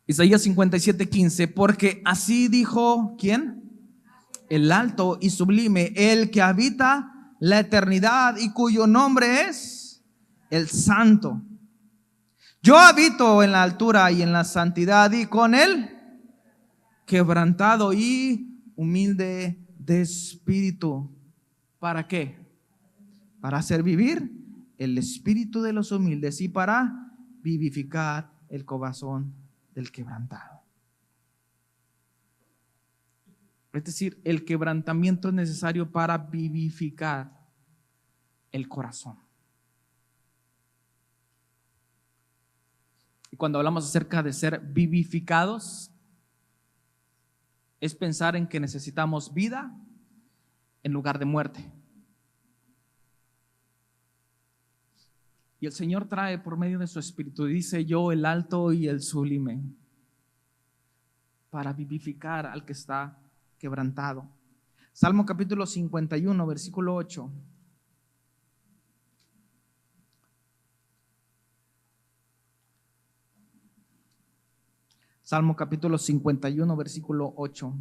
Isaías 57, 15. Porque así dijo, ¿quién? El alto y sublime, el que habita la eternidad y cuyo nombre es el Santo. Yo habito en la altura y en la santidad y con él quebrantado y humilde de espíritu. ¿Para qué? Para hacer vivir el espíritu de los humildes y para vivificar el corazón del quebrantado. Es decir, el quebrantamiento es necesario para vivificar el corazón. Y cuando hablamos acerca de ser vivificados, es pensar en que necesitamos vida en lugar de muerte. Y el Señor trae por medio de su Espíritu, dice yo, el alto y el sublime, para vivificar al que está quebrantado. Salmo capítulo 51, versículo 8. Salmo capítulo 51, versículo 8.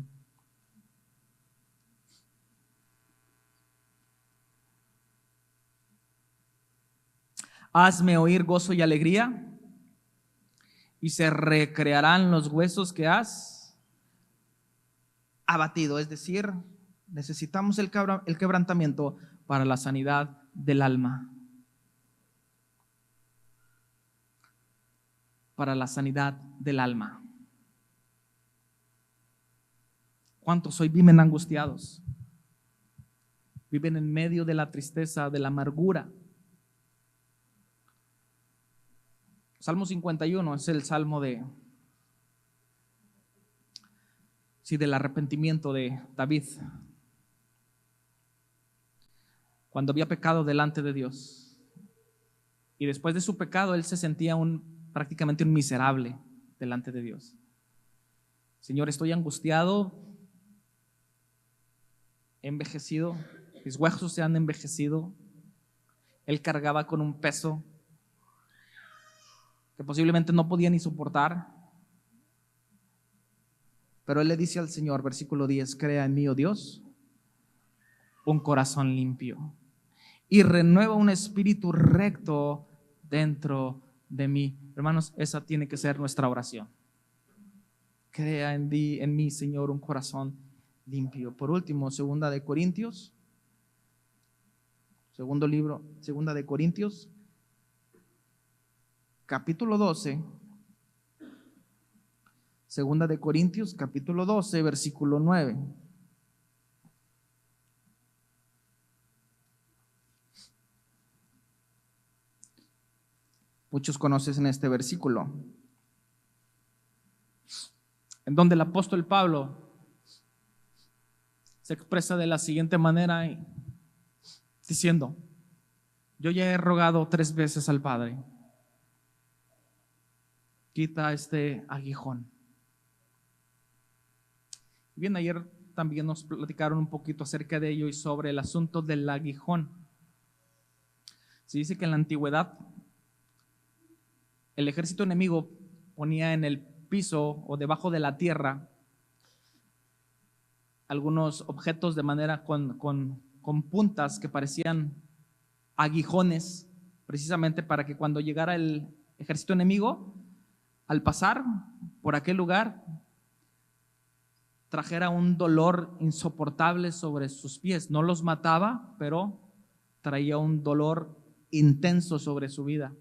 Hazme oír gozo y alegría, y se recrearán los huesos que has abatido. Es decir, necesitamos el quebrantamiento para la sanidad del alma. para la sanidad del alma. ¿Cuántos hoy viven angustiados? Viven en medio de la tristeza, de la amargura. Salmo 51 es el salmo del arrepentimiento de David. Cuando había pecado delante de Dios. Y después de su pecado, él se sentía prácticamente un miserable delante de Dios. Señor, estoy angustiado, he envejecido, mis huesos se han envejecido. Él cargaba con un peso que posiblemente no podía ni soportar. Pero él le dice al Señor, versículo 10, crea en mí, oh Dios, un corazón limpio y renueva un espíritu recto dentro de mí. Hermanos, esa tiene que ser nuestra oración. Crea en mí, Señor, un corazón limpio. Por último, segunda de Corintios, capítulo 12. Segunda de Corintios, capítulo 12, versículo 9. Muchos conocen este versículo, en donde el apóstol Pablo se expresa de la siguiente manera, diciendo: yo ya he rogado 3 veces al Padre, quita este aguijón. Bien, ayer también nos platicaron un poquito acerca de ello y sobre el asunto del aguijón. Se dice que en la antigüedad el ejército enemigo ponía en el piso o debajo de la tierra algunos objetos de manera con puntas que parecían aguijones, precisamente para que cuando llegara el ejército enemigo, al pasar por aquel lugar, trajera un dolor insoportable sobre sus pies. No los mataba, pero traía un dolor intenso sobre su vida.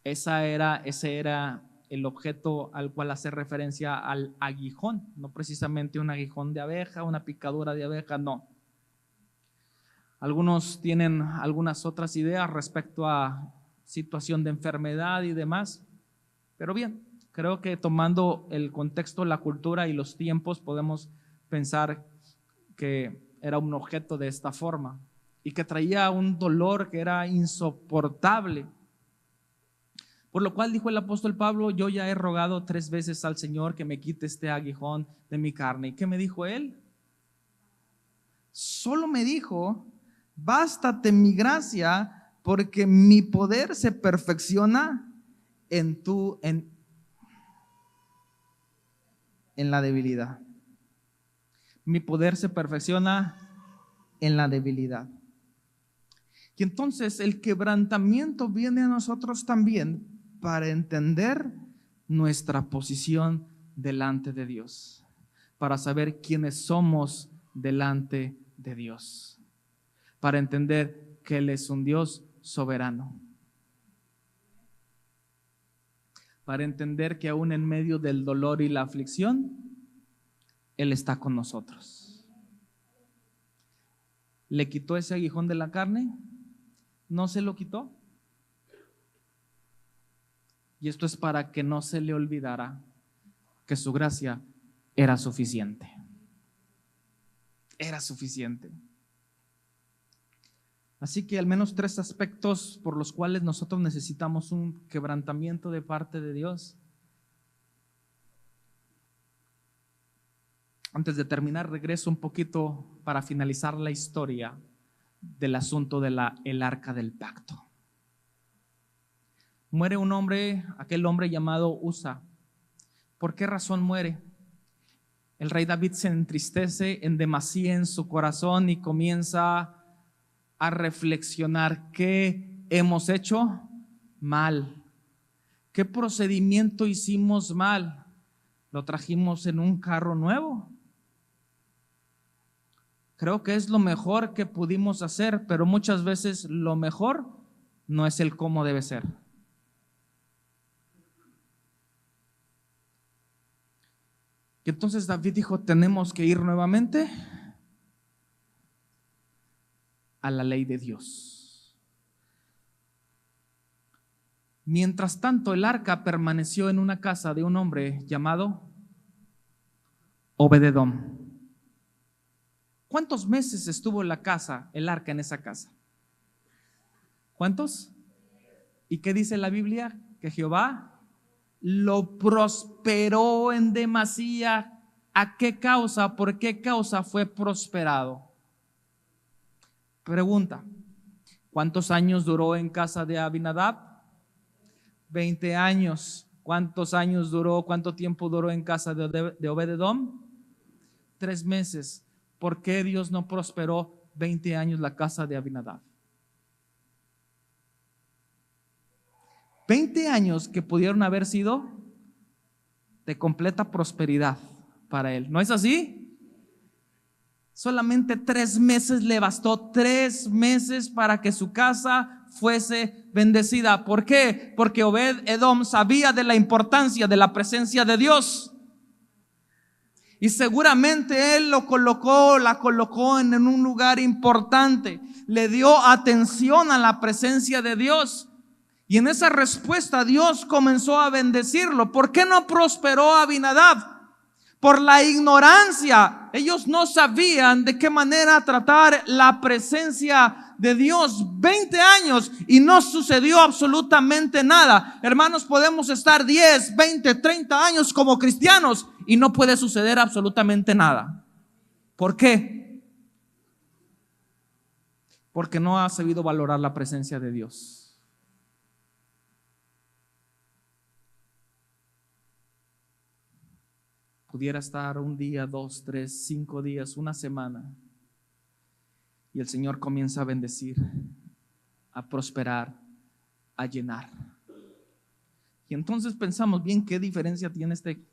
Ese era el objeto al cual hace referencia al aguijón, no precisamente un aguijón de abeja, una picadura de abeja, no. Algunos tienen algunas otras ideas respecto a situación de enfermedad y demás, pero bien, creo que tomando el contexto, la cultura y los tiempos, podemos pensar que era un objeto de esta forma y que traía un dolor que era insoportable. Por lo cual dijo el apóstol Pablo: yo ya he rogado 3 veces al Señor que me quite este aguijón de mi carne. ¿Y qué me dijo él? Solo me dijo: bástate mi gracia, porque mi poder se perfecciona en la debilidad. Mi poder se perfecciona en la debilidad. Y entonces el quebrantamiento viene a nosotros también para entender nuestra posición delante de Dios, para saber quiénes somos delante de Dios, para entender que Él es un Dios soberano, para entender que aún en medio del dolor y la aflicción, Él está con nosotros. ¿Le quitó ese aguijón de la carne? ¿No se lo quitó? Y esto es para que no se le olvidara que su gracia era suficiente. Era suficiente. Así que al menos 3 aspectos por los cuales nosotros necesitamos un quebrantamiento de parte de Dios. Antes de terminar, regreso un poquito para finalizar la historia del asunto de el arca del pacto. Muere un hombre, aquel hombre llamado Usa. ¿Por qué razón muere? El rey David se entristece en demasía en su corazón y comienza a reflexionar: ¿qué hemos hecho mal? ¿Qué procedimiento hicimos mal? ¿Lo trajimos en un carro nuevo? Creo que es lo mejor que pudimos hacer, pero muchas veces lo mejor no es el cómo debe ser. Y entonces David dijo, tenemos que ir nuevamente a la ley de Dios. Mientras tanto, el arca permaneció en una casa de un hombre llamado Obed-edom. ¿Cuántos meses estuvo el arca en esa casa? ¿Cuántos? ¿Y qué dice la Biblia? Que Jehová lo prosperó en demasía. ¿A qué causa? ¿Por qué causa fue prosperado? Pregunta: ¿cuántos años duró en casa de Abinadab? 20 años. ¿Cuánto tiempo duró en casa de Obed-edom? 3 meses. ¿Por qué Dios no prosperó 20 años la casa de Abinadab? 20 años que pudieron haber sido de completa prosperidad para él. ¿No es así? Solamente 3 meses le bastó, 3 meses para que su casa fuese bendecida. ¿Por qué? Porque Obed-edom sabía de la importancia de la presencia de Dios. Y seguramente él la colocó en un lugar importante. Le dio atención a la presencia de Dios. Y en esa respuesta Dios comenzó a bendecirlo. ¿Por qué no prosperó Abinadab? Por la ignorancia. Ellos no sabían de qué manera tratar la presencia de Dios. 20 años y no sucedió absolutamente nada. Hermanos, podemos estar 10, 20, 30 años como cristianos y no puede suceder absolutamente nada. ¿Por qué? Porque no ha sabido valorar la presencia de Dios. Pudiera estar 1 día, 2, 3, 5 días, una semana, y el Señor comienza a bendecir, a prosperar, a llenar. Y entonces pensamos, bien, ¿qué diferencia tiene este?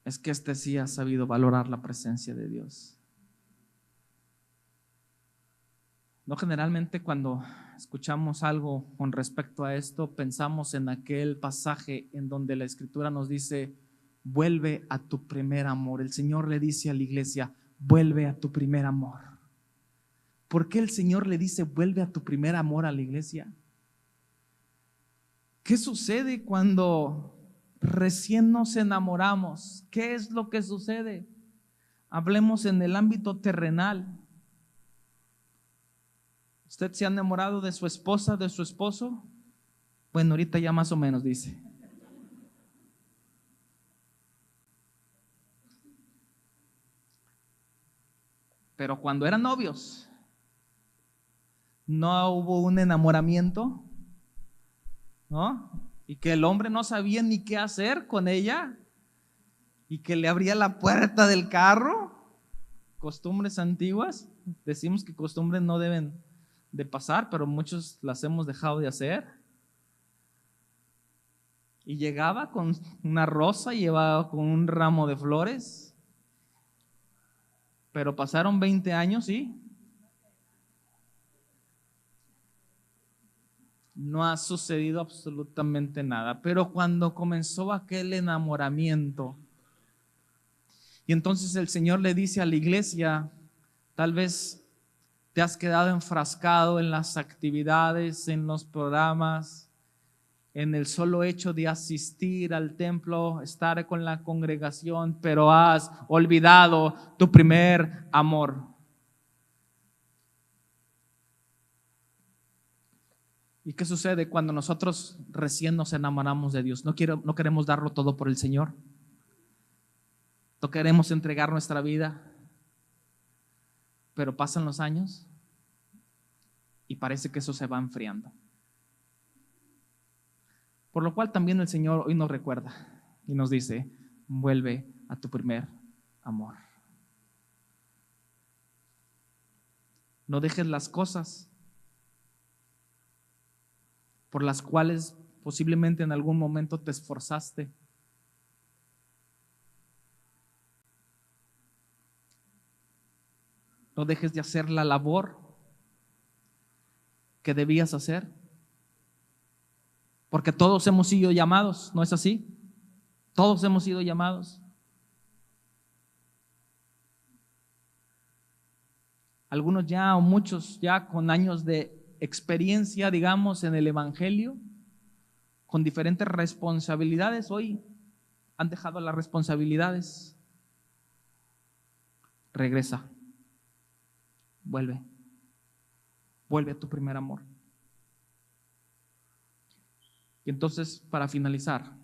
Es que este sí ha sabido valorar la presencia de Dios. No, generalmente cuando escuchamos algo con respecto a esto, pensamos en aquel pasaje en donde la Escritura nos dice, vuelve a tu primer amor. El Señor le dice a la iglesia, vuelve a tu primer amor. ¿Por qué el Señor le dice, vuelve a tu primer amor a la iglesia? ¿Qué sucede cuando recién nos enamoramos? ¿Qué es lo que sucede? Hablemos en el ámbito terrenal. ¿Usted se ha enamorado de su esposa, de su esposo? Bueno, ahorita ya más o menos dice. Pero cuando eran novios, no hubo un enamoramiento, ¿no? Y que el hombre no sabía ni qué hacer con ella y que le abría la puerta del carro. Costumbres antiguas. Decimos que costumbres no deben de pasar, pero muchos las hemos dejado de hacer. Y llegaba con una rosa y llevaba con un ramo de flores. Pero pasaron 20 años y no ha sucedido absolutamente nada. Pero cuando comenzó aquel enamoramiento, y entonces el Señor le dice a la iglesia, tal vez te has quedado enfrascado en las actividades, en los programas, en el solo hecho de asistir al templo, estar con la congregación, pero has olvidado tu primer amor. ¿Y qué sucede cuando nosotros recién nos enamoramos de Dios? No queremos darlo todo por el Señor. No queremos entregar nuestra vida. Pero pasan los años y parece que eso se va enfriando. Por lo cual también el Señor hoy nos recuerda y nos dice, vuelve a tu primer amor. No dejes las cosas por las cuales posiblemente en algún momento te esforzaste. No dejes de hacer la labor que debías hacer Porque todos hemos sido llamados, ¿no es así? Todos hemos sido llamados. Algunos ya o muchos ya con años de experiencia, digamos, en el evangelio, con diferentes responsabilidades, hoy han dejado las responsabilidades. Regresa, vuelve a tu primer amor. Y entonces, para finalizar,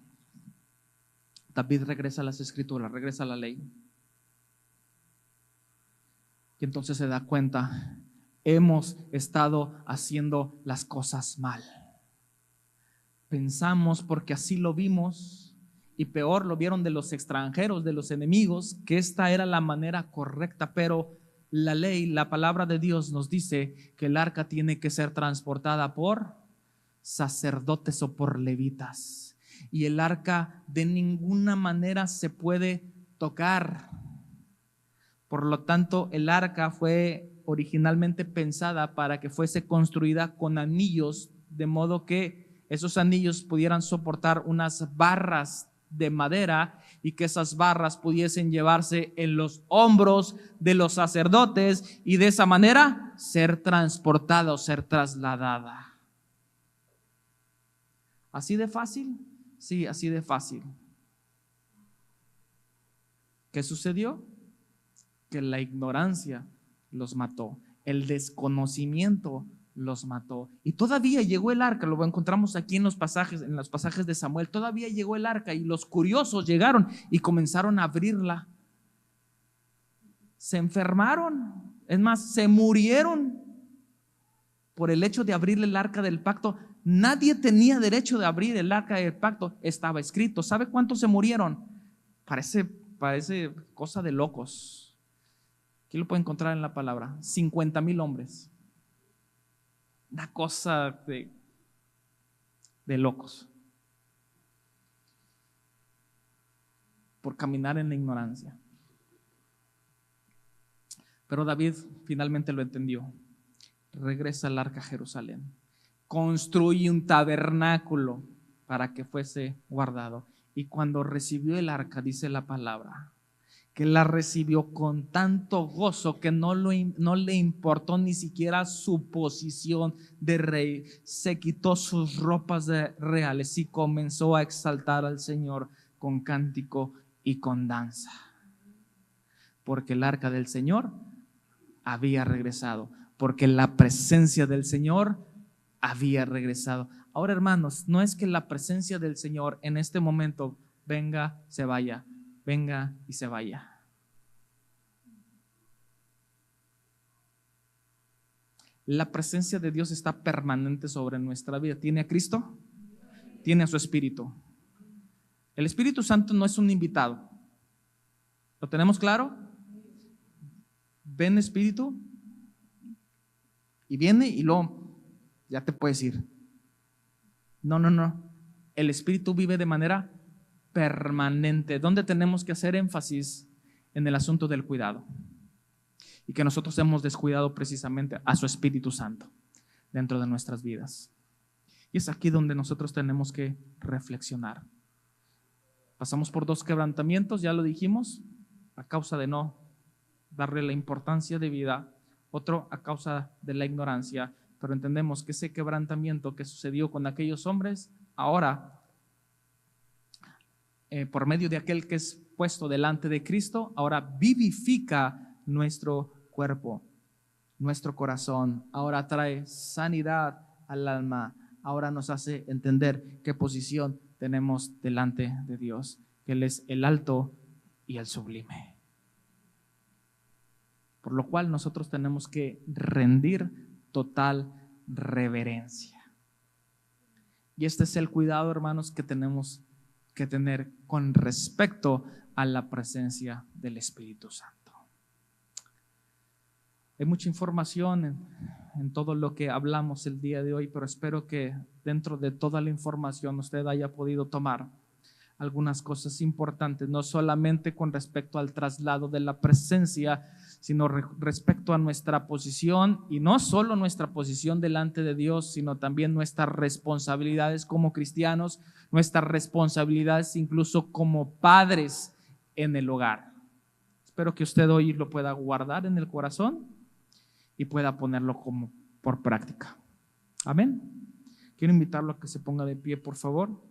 David regresa a las escrituras, regresa a la ley. Y entonces se da cuenta, hemos estado haciendo las cosas mal. Pensamos, porque así lo vimos, y peor lo vieron de los extranjeros, de los enemigos, que esta era la manera correcta, pero la ley, la palabra de Dios nos dice que el arca tiene que ser transportada por sacerdotes o por levitas, y el arca de ninguna manera se puede tocar. Por lo tanto, el arca fue originalmente pensada para que fuese construida con anillos, de modo que esos anillos pudieran soportar unas barras de madera y que esas barras pudiesen llevarse en los hombros de los sacerdotes y de esa manera ser transportada o ser trasladada. ¿Así de fácil? Sí, así de fácil. ¿Qué sucedió? Que la ignorancia los mató, el desconocimiento los mató. Y todavía llegó el arca, lo encontramos aquí en los pasajes de Samuel. Todavía llegó el arca y los curiosos llegaron y comenzaron a abrirla. Se enfermaron, es más, se murieron por el hecho de abrirle el arca del pacto. Nadie tenía derecho de abrir el arca del pacto, estaba escrito. ¿Sabe cuántos se murieron? Parece cosa de locos. Aquí lo puede encontrar en la palabra, 50,000 hombres. Una cosa de locos. Por caminar en la ignorancia. Pero David finalmente lo entendió. Regresa al arca a Jerusalén. Construye un tabernáculo para que fuese guardado. Y cuando recibió el arca, dice la palabra, que la recibió con tanto gozo que no le importó ni siquiera su posición de rey. Se quitó sus ropas reales y comenzó a exaltar al Señor con cántico y con danza, porque el arca del Señor había regresado, porque la presencia del Señor había regresado. Ahora, hermanos, no es que la presencia del Señor en este momento venga, se vaya, venga y se vaya. La presencia de Dios está permanente sobre nuestra vida. ¿Tiene a Cristo? Tiene a su Espíritu. El Espíritu Santo no es un invitado. ¿Lo tenemos claro? Ven Espíritu y viene y luego ya te puedes ir. No. El Espíritu vive de manera permanente. ¿Dónde tenemos que hacer énfasis? En el asunto del cuidado. Y que nosotros hemos descuidado precisamente a su Espíritu Santo dentro de nuestras vidas. Y es aquí donde nosotros tenemos que reflexionar. Pasamos por 2 quebrantamientos, ya lo dijimos, a causa de no darle la importancia de vida, otro a causa de la ignorancia, pero entendemos que ese quebrantamiento que sucedió con aquellos hombres, ahora, por medio de aquel que es puesto delante de Cristo, ahora vivifica nuestro cuerpo, nuestro corazón, ahora trae sanidad al alma, ahora nos hace entender qué posición tenemos delante de Dios, que Él es el alto y el sublime. Por lo cual nosotros tenemos que rendir total reverencia. Y este es el cuidado, hermanos, que tenemos que tener con respecto a la presencia del Espíritu Santo. Hay mucha información en todo lo que hablamos el día de hoy, pero espero que dentro de toda la información usted haya podido tomar algunas cosas importantes, no solamente con respecto al traslado de la presencia, sino respecto a nuestra posición, y no solo nuestra posición delante de Dios, sino también nuestras responsabilidades como cristianos, nuestras responsabilidades incluso como padres en el hogar. Espero que usted hoy lo pueda guardar en el corazón y pueda ponerlo como por práctica. Amén. Quiero invitarlo a que se ponga de pie, por favor.